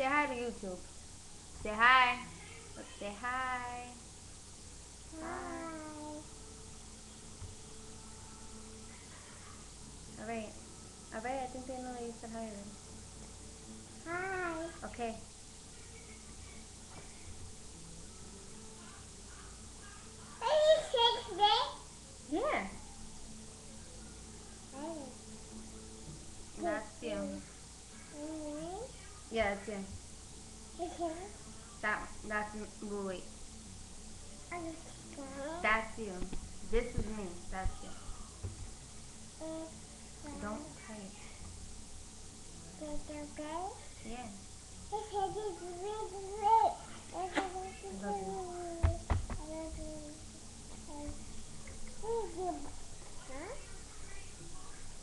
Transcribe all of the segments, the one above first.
Say hi to YouTube. Say hi. Look, say hi. Hi. Alright. Alright, I think they know you said hi already. Hi. Okay. Yeah. That's you. Yeah, that's you. That's Louie. That's you. This is me. That's you. Don't fight. Yeah.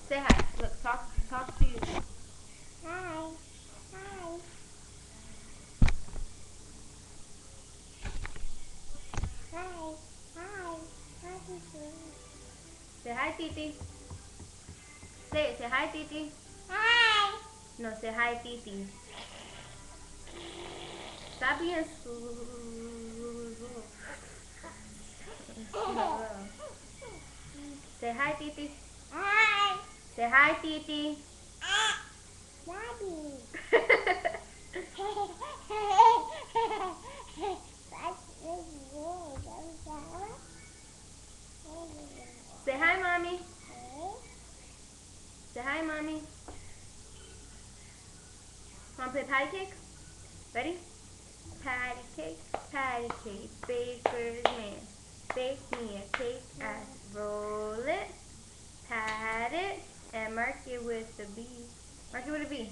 Say hi. Look, talk to you. Hi. Hi. Hi. Hi. Say hi, Titi. Say hi, Titi. Hi. No, say hi, Titi. Stop being slow. Say hi, Titi. Hi. Say hi, Titi. Daddy. Say hi, Mommy. Say hi, Mommy. Want to play patty cake? Ready? Patty cake, baker's man. Bake me a cake, roll it, pat it, and mark it with the B. Mark it with a B.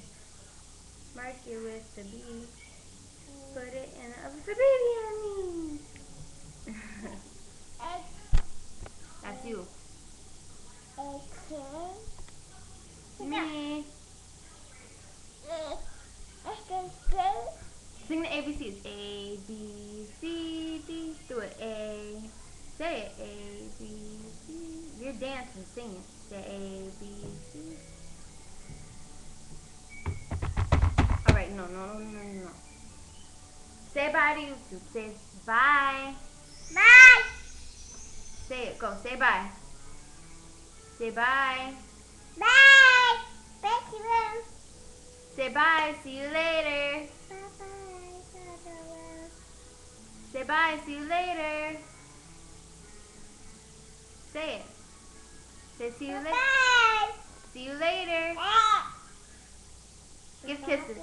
Mark it with the B. Put it in the oven for baby and me. That's you. Me. Sing the ABCs. A, B, C, D. Do it. A. Say it. A, B, C. You're dancing, singing. Say A, B, C. Alright, no. Say bye to YouTube. Say bye. Bye. Say it. Go. Say bye. Say bye. Bye. Thank you. Say bye. See you later. Bye-bye. Say bye. See you later. Say it. Say see you later. Bye. See you later. Bye. Give kisses.